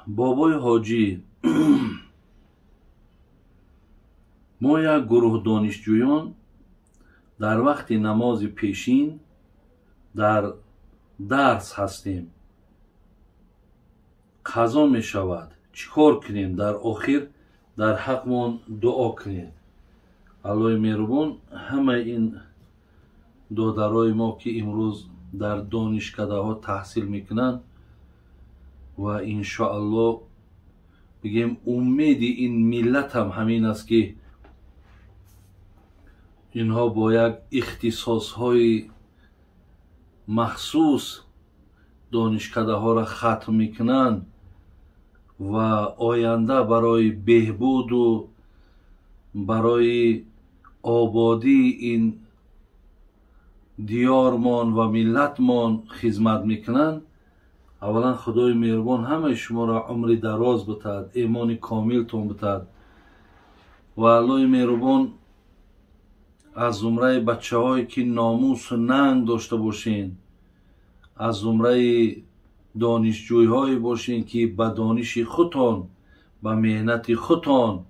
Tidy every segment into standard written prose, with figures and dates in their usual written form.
بابای حاجی ما یک گروه دانشجویان در وقت نماز پیشین در درس هستیم. قضا می شود. چیکار کنیم؟ در آخر در حقمون دعا کنیم. الله مهربان همه این دادرای ما که امروز در دانشکده ها تحصیل میکنن و انشاءالله بگیم امید این ملت هم همین است که اینها با یک اختصاص های مخصوص دانشکده ها را ختم میکنن و آینده برای بهبود و برای آبادی این دیارمان و ملتمان خدمت میکنن. اولا خدای مهربان همه شما را عمر دراز بتاد، ایمان کامل تون بتاد و الله مهربان از زمره بچه هایی که ناموس و ننگ داشته باشین، از زمره دانشجوی هایی باشین که به دانش خودتان به مهنت خودتان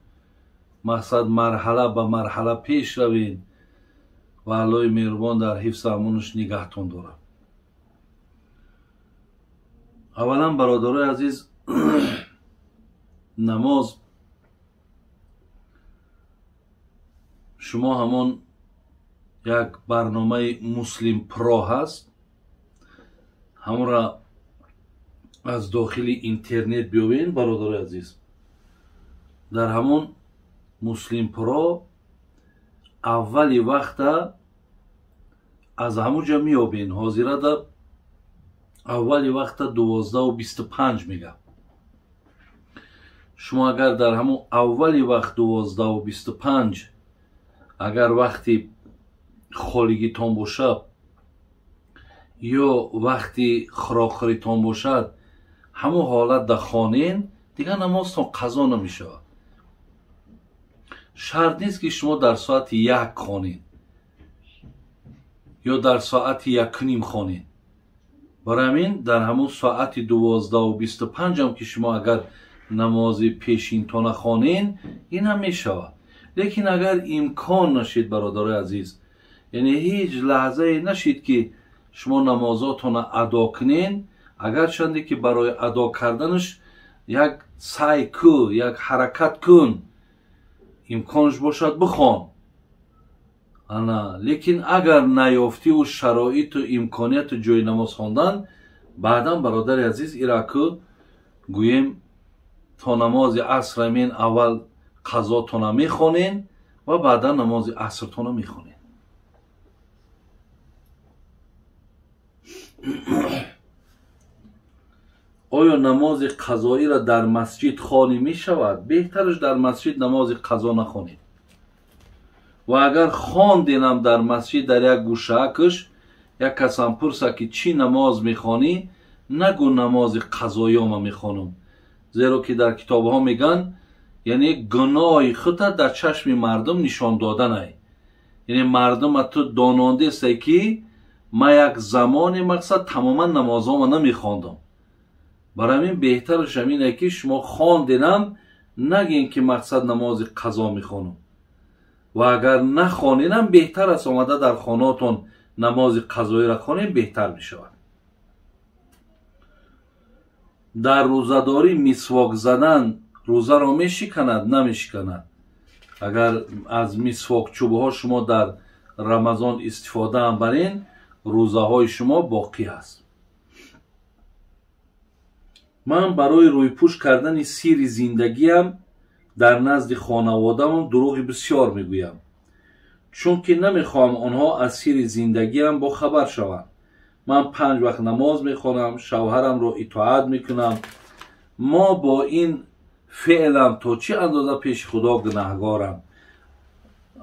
مقصد مرحله به مرحله پیش روین و الله مهربان در حفظ امانش نگهتان داره. اولا برادرای عزیز، نماز شما همان یک برنامه مسلم پرو هست، همون را از داخل اینترنت بیابین برادرای عزیز. در همون مسلم پرو اولی وقت از همونجا میابین. حاضره در اولی وقت 12:25 میگم. شما اگر در همون اولی وقت 12:25 اگر وقتی خالگی تان باشد یا وقتی خراخری تان باشد همون حالت در خانین دیگر نمازتان قضا نمیشه. شرط نیست که شما در ساعت 1 خوانین یا در ساعت 1:30 خوانین. برای همین در همون ساعت 12:25 هم که شما اگر نماز پیشین تان خوانین این هم میشود. لیکن اگر امکان نشید برادرای عزیز، یعنی هیچ لحظه نشید که شما نمازاتون ادا کنین، اگر چندی که برای ادا کردنش یک سعی کو، یک حرکت کن، امکانش باشد بخوان. لیکن اگر نیافتی و شرایط و امکانیت جای نماز خواندن، بعدا برادر عزیز ایرا که گویم تا نماز عصر امین اول قضاتون میخونین و بعدا نماز عصرتون میخونین. آیا نماز قضایی را در مسجد خوانی می شود؟ بهترش در مسجد نماز قضا نخوانید و اگر خواندینم در مسجد در یک گوشه کش یک کسان پرسه که چی نماز میخوانی، نگو نماز قضایی ما میخوانم، زیرا که در کتاب ها میگن یعنی گناه خودت در چشم مردم نشان دادن ای. یعنی مردم تو داننده است که ما یک زمان مقصد تماما نماز ها ما نمیخواندم. برای همین بهترش همینه که شما خواندینم نگین که مقصد نماز قضا میخوانم و اگر نخوانینم بهتر است آمده در خاناتون نماز قضایی را خوانین، بهتر میشود. در روزداری مسواک زدن روزه را میشکند نمیشکند؟ اگر از مسواک چوبه ها شما در رمضان استفاده هم برین، روزه های شما باقی است. من برای روی پوش کردن سیر زندگیم در نزد خانواده‌ام دروغ بسیار میگویم، چون که نمیخوام آنها از سیر زندگیم با خبر شوند. من 5 وقت نماز میخوانم، شوهرم را اطاعت میکنم. ما با این فعلم تا چه اندازه پیش خدا گناهگارم.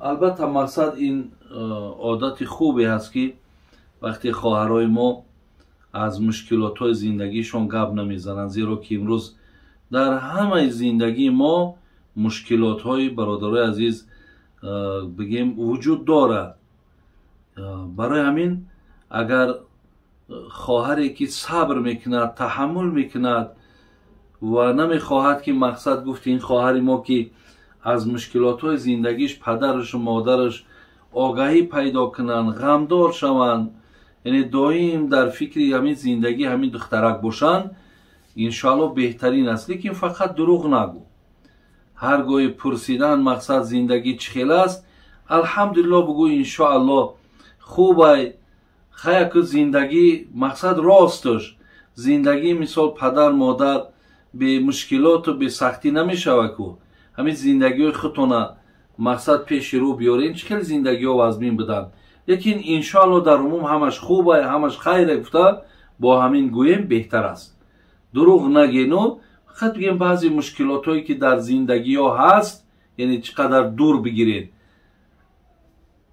البته مقصد این عادت خوبی هست که وقتی خواهرای ما از مشکلات های زندگیشون گپ نمیزنن، زیرا که امروز در همه زندگی ما مشکلات های برادرای عزیز بگیم وجود دارد. برای همین اگر خواهری که صبر میکند، تحمل میکند و نمیخواهد که مقصد گفت این خواهر ما که از مشکلات های زندگیش پدرش و مادرش آگاهی پیدا کنن، غمدار شوند، یعنی دائم در فکر همین زندگی همین دخترک باشن، انشاءالله بهترین است. لیکن فقط دروغ نگو. هرگاه پرسیدن مقصد زندگی چخیل است، الحمدلله بگو انشاءالله خوبه. خیر که زندگی مقصد راستش، زندگی مثال پدر مادر به مشکلات و به سختی نمیشوه که همین زندگی خودتونه مقصد پیش رو بیارین، چخیل زندگی ها از بین بدن. لیکن انشاءالله در عموم همش خوبه، همش خیره گفته با همین گویم بهتر است. دروغ نگینو، خط بگیم بعضی مشکلات هایی که در زندگی ها هست، یعنی چقدر دور بگیرین،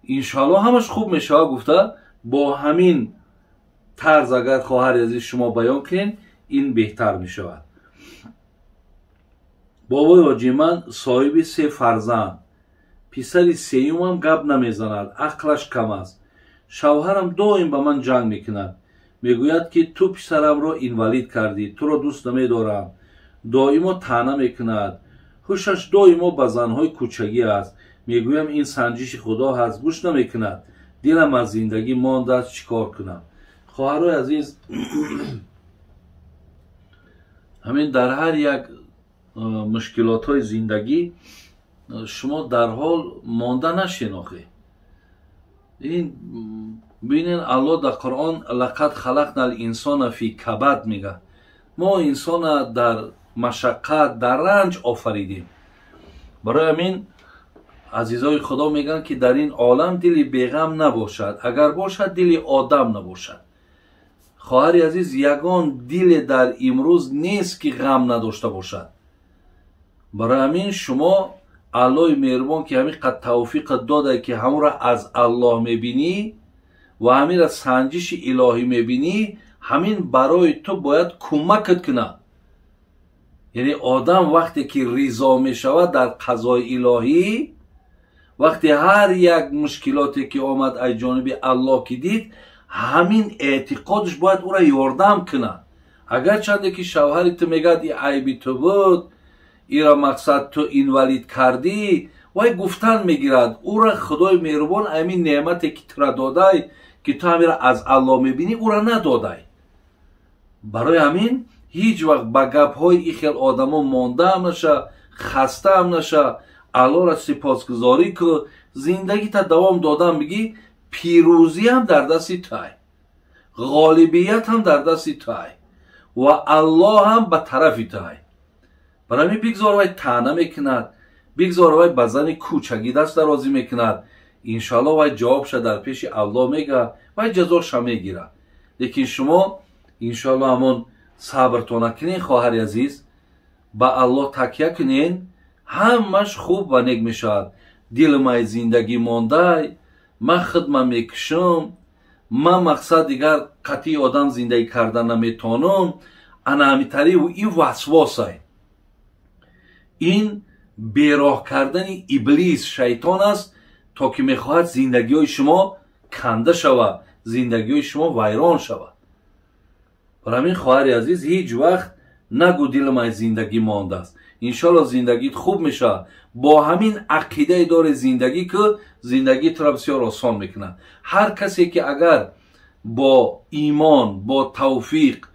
انشاءالله همش خوب میشه گفته. با همین طرز اگر خواهر عزیز شما بیان کنین، این بهتر میشه. بابای حاجی من صاحب 3 فرزند، پسر سیوم هم گپ نمیزند، عقلش کم است. شوهرم دائم با من جنگ میکند، میگوید که تو پسرم را اینوالید کردی، تو را دوست نمیدارم، دائما طعنه میکند، هوشش دائما به زنهای کوچگی است. میگویم این سنجش خدا هست، گوش نمیکند. دلم از زندگی مانده است، چیکار کنم؟ خواهرای عزیز، همین در هر یک مشکلات های زندگی شما در حال مانده نشناخی. این ببینین الله در قرآن لقد خلقنا الانسان فی کبد میگه، ما انسان در مشقت در رنج آفریدیم. برای همین عزیزای خدا میگن که در این عالم دلی بیغم نباشد، اگر باشد دلی آدم نباشد. خواهر عزیز، یگان دل در امروز نیست که غم نداشته باشد. برای همین شما الله مهربان که همین قد توفیق داده که همون را از الله میبینی و همین را سنجش الهی میبینی، همین برای تو باید کمکت کنه. یعنی آدم وقتی که رضا میشود در قضای الهی، وقتی هر یک مشکلاتی که آمد از جانب الله که دید، همین اعتقادش باید او را یاردم کنه. اگر چنده که شوهرت میگد این عیبی تو بود، این را مقصد تو اینوالید کردی، وای گفتن میگیرد، او را خدای مهربان همین نعمتی که تو را داده که تو همین را از الله میبینی او را نداده. برای همین هیچ وقت با گپ های این خیل آدم ها مانده هم نشه، خسته هم نشه. الله را سپاسگزاری که زندگی تا دوام دادن، بگی پیروزی هم در دستی توی، غالبیت هم در دستی توی و الله هم به طرفی توی. برای همین بگذار وای طعنه میکند، بگذار وای به زن کوچگی دست درازی میکند، انشالله وای جوابش در پیش الله میگه، وای جزاش میگیره. لیکن شما انشالله همون صبرتون کنین خواهر عزیز، به الله تکیه کنین، همش خوب و نیک میشد. دل ما زندگی مانده، من خدمت میکشم، من مقصد دیگر قطعی آدم زندگی کردن نمیتونم. انا همیتری و این وسواسه، این بیراه کردن ابلیس شیطان است تا که میخواهد زندگی های شما کنده شود، زندگی های شما ویران شود. برای همین خواهر عزیز هیچ وقت نگو دل من زندگی مانده است. انشالله زندگیت خوب میشه. با همین عقیده داره زندگی که زندگی تو را بسیار آسان میکنه. هر کسی که اگر با ایمان، با توفیق،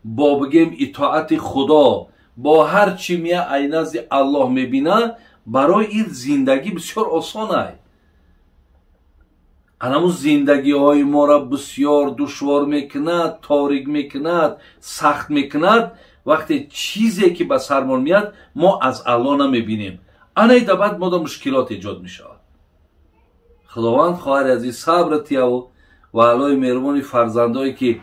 با بگیم اطاعت خدا، با هر چی میه ای نزد الله میبینه، برای این زندگی بسیار آسانه. انمو زندگی های ما را بسیار دشوار میکند، تاریک میکند، سخت میکند وقتی چیزی که به سرمان میاد ما از الله نمیبینیم. انا ایده بعد ما دا مشکلات ایجاد میشود. خداوند خواهر عزیز صبرت یاو و الله مهربان فرزندایی که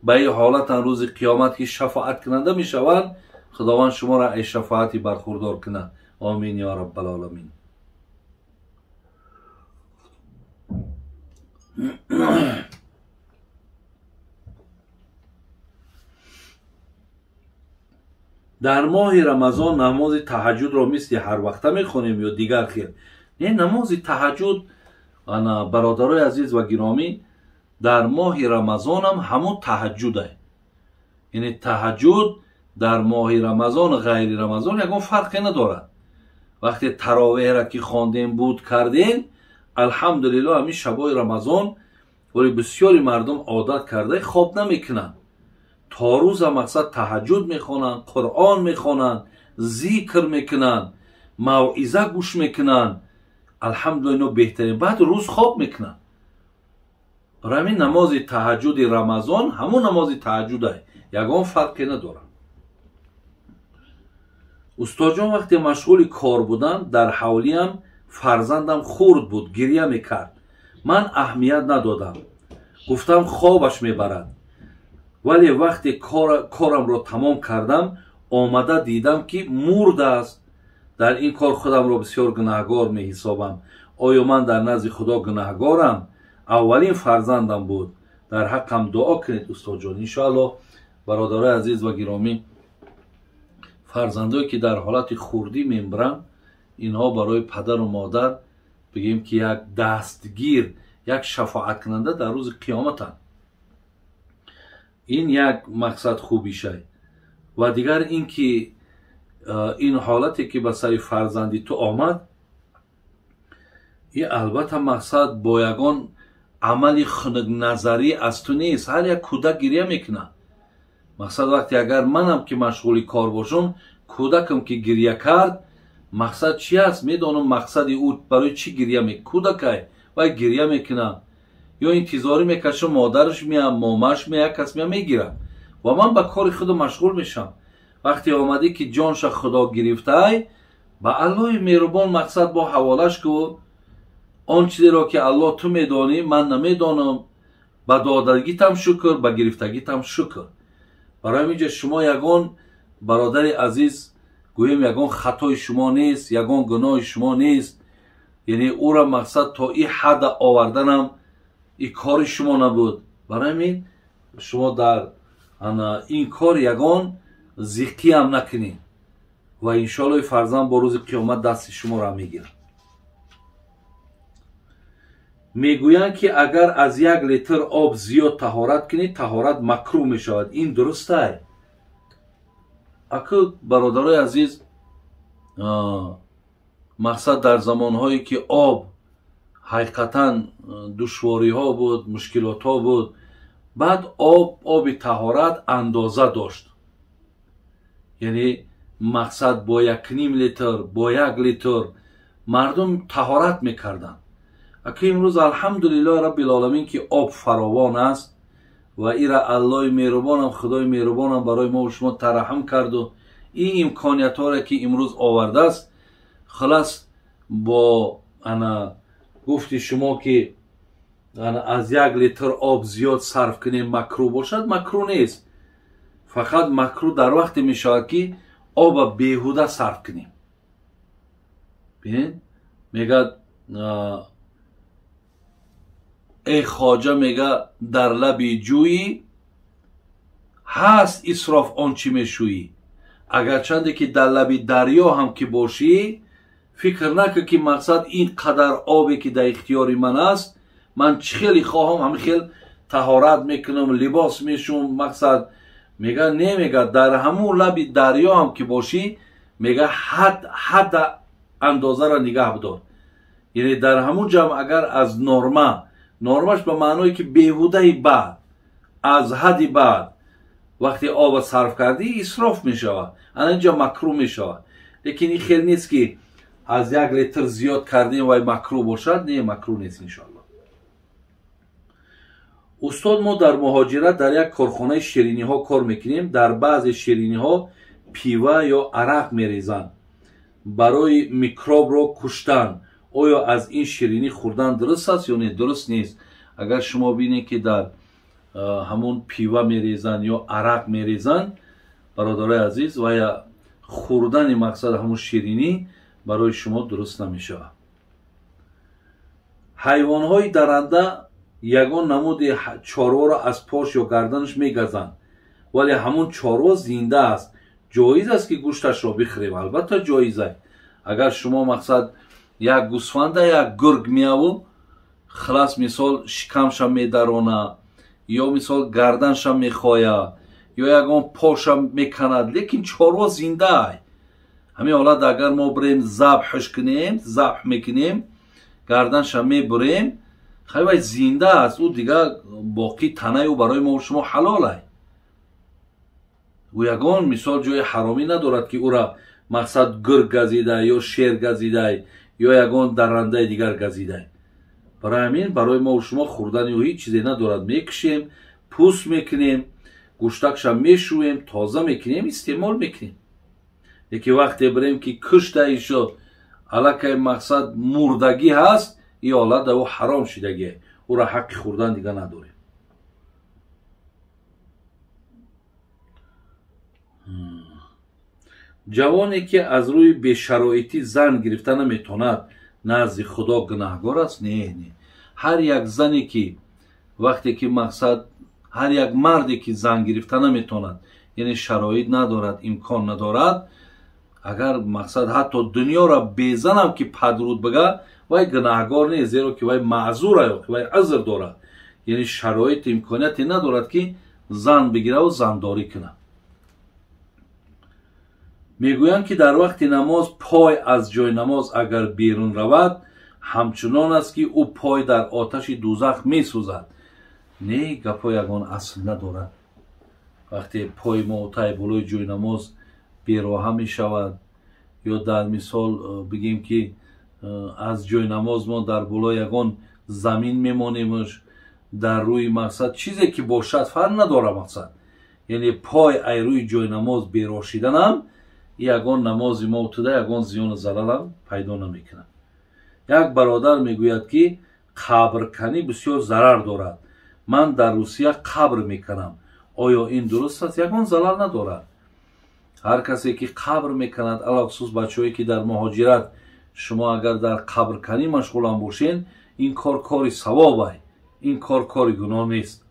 به این حالت روز قیامت که شفاعت کننده میشوند، خداوند شما را از شفاعتی برخوردار کنه. آمین یا رب العالمین. در ماه رمضان نماز تهجد را مثل هر وقت میخونیم یا دیگر خیر؟ نه، نماز تهجد برادرای عزیز و گرامی در ماه رمضان هم همون تهجده. یعنی تهجد در ماه رمضان و غیر رمضان یکون فرقی ندارد. وقتی تراویح را که خواندین بود کردین، الحمدلله همین شبای رمضان ولی بسیاری مردم عادت کرده خواب نمیکنن، تا روز مقصد تهجد میخونن، قرآن میخونن، ذکر میکنن، موعظه گوش میکنن، الحمدلله اینو بهترین. بعد روز خواب میکنن. برای همین نماز تهجد رمضان همون نماز تهجد است، یگان فرقی نداره. استاد جان وقتی مشغول کار بودن، در حولیم فرزندم خورد بود، گریه میکرد. من اهمیت ندادم، گفتم خوابش میبرد. ولی وقتی کارم را تمام کردم آمده دیدم که مرده است. در این کار خودم را بسیار گناهکار می حسابم. آیا من در نزد خدا گناهکارم؟ اولین فرزندم بود، در حقم دعا کنید استاد جان. انشاءالله برادرای عزیز و گرامی، فرزندایی که در حالت خوردی میمیرن، اینها برای پدر و مادر بگیم که یک دستگیر، یک شفاعت کننده در روز قیامتن. این یک مقصد خوبیشه. و دیگر این که این حالتی که به سر فرزندی تو آمد، این البته مقصد با یگان عملی خنک نظری از تو نیست. هر یک کودک گریه میکنه. مقصد وقتی اگر منم که مشغولی کار باشم، کودکم که گریه کرد، مقصد چی است؟ میدانم مقصد او برای چی گریه میکنه. کودکه و گریه میکنه یا انتظاری میکشه مادرش میاد، مامش میاد، کس میاد میگیره و من به کار خود مشغول میشم. وقتی آمدی که جانش خدا گرفته، به الله مهربان مقصد با حوالش که آن چیزی را که الله تو میدانی من نمیدانم، به دادگیتم شکر، به گرفتگیتم شکر. برای اینجا شما یگان برادر عزیز گویم یگان خطای شما نیست، یگان گناه شما نیست. یعنی او را مقصد تا این حد آوردنم این کار شما نبود. برای همین شما در این کار یگان زیقی هم نکنید و انشاءالله فرزند با روز قیامت دست شما را میگیرد. میگویند که اگر از 1 لیتر آب زیاد طهارت کنید، طهارت مکروه میشود. این درسته؟ اکو برادرای عزیز، مقصد در زمانهایی که آب حقیقتا دشواری ها بود، مشکلات ها بود، بعد آب طهارت اندازه داشت. یعنی مقصد با 1.5 لیتر، با 1 لیتر مردم طهارت میکردن. اکی امروز الحمدلله رب العالمین که آب فراوان است و ایرا الله مهربانم، خدای مهربانم برای ما و شما ترحم کرد و این امکانیت ها را که امروز آورده است، خلاص با انا گفتی شما که از 1 لیتر آب زیاد صرف کنیم مکروه باشد، مکروه نیست. فقط مکروه در وقت می شود که آب بیهوده صرف کنیم. ببین میگه ای خواجه، میگه در لبی جویی هست اسراف آنچه میشویی. اگر چنده که در لبی دریا هم که باشی، فکر نکن که مقصد این قدر آبی که در اختیاری من است، من خیلی خواهم همین خیلی طهارت میکنم، لباس میشم. مقصد میگه نمیگه در همون لبی دریا هم که باشی، میگه حد اندازه را نگه بدار. یعنی در همون جمع اگر از نرمش به معنی که بیهوده بعد از حدی بعد وقتی آب صرف کردی اسراف می شود، اینجا مکروه می شود. لیکن این خیلی نیست که از 1 لیتر زیاد کردیم و مکروه باشد. نه، مکروه نیست انشاءالله. استاد ما در مهاجرت در یک کارخانه شیرینی ها کار میکنیم. در بعض شیرینی ها پیوه یا عرق میریزند برای میکروب را کشتن. آیا از این شیرینی خوردن درست است یا نه؟ درست نیست. اگر شما بینید که در همون پیوه میریزن یا عرق میریزن برادرای عزیز، و یا خوردن مقصد همون شیرینی برای شما درست نمیشه. حیوانهای درنده یگان نمود چاروا را از پاش یا گردنش میگزند، ولی همون چاروا زنده است. جایز است که گوشتش را بخوریم؟ البته جایزه. اگر شما مقصد یک گوسفند یک گرگ میاو، خلاص مثال شکمش میدرونه یا مثال گردنش میخوایه ё ягон поша меканад, лекин чорва зинда. ҳамин ҳолат агар мо бирем забҳш кунем, забҳ мекунем, гарданша мебурем, хай вай зинда аст, ӯ дигар боқӣ танаи ӯ барои мо шумо ҳалол ай. ӯ ягон мисол ҷои ҳаромӣ надорад ки ӯра мақсад гург газида ё шер газидай ё ягон даррандаи дигар газидай. барои ҳамин барои мо шумо хӯрдани ӯ ҳеҷ чизе надорад. Мекушем, пӯст мекунем, гӯштакша мешӯем, тоза мекунем, истеъмол мекунем. лекин вақте бирем ки кушдаишо аллакай мақсад мурдагӣ ҳаст, ин ҳолат дар ӯ ҳаром шудагӣ, ӯра ҳаққи хӯрдан дигар надорем. ҷавоне ки аз рӯи бешароитӣ зан гирифта наметавонад назди худо гунаҳгор аст? Не. ҳар як зане ки вақте ки мақсад ҳар як марде ки зан гирифта наметавонад, яъне шароит надорад, имкон надорад, агар мақсад ҳатто дунёро безанам ки падруд бага, вай гунаҳгор нест, зеро ки вай маъзур аёд, вай азр дорад, яъне шароит имконияте надорад ки зан бигираву зандорӣ кунад. мегӯянд ки дар вақти намоз пой аз ҷои намоз агар берун равад, ҳамчунон аст ки ӯ пой дар оташи дӯзах месӯзад. Не, гапо ягон асл надорад. вақте пои мо отай болои ҷои намоз бероҳа мешавад, ё дар мисол бигем ки аз ҷои намоз мо дар болои ягон замин мемонемш, дар рӯи мақсад чизе ки бошад фарқ надора мақсад, яъне пой ай рӯи ҷои намоз бероҳ шиданам ягон намози мо туда ягон зиёну зарарам пайдо намекунад. як бародар мегӯяд ки қабрканӣ бисёр зарар дорад. ман дар русия қабр мекунам. оё ин дуруст аст? ягон зарар надорад. ҳар касе ки қабр мекунад, алахусус бачаҳое ки дар муҳоҷират, шумо агар дар қабрканӣ машғулан бошен, ин кор кори савоб ай, ин кор кори гуноҳ нест.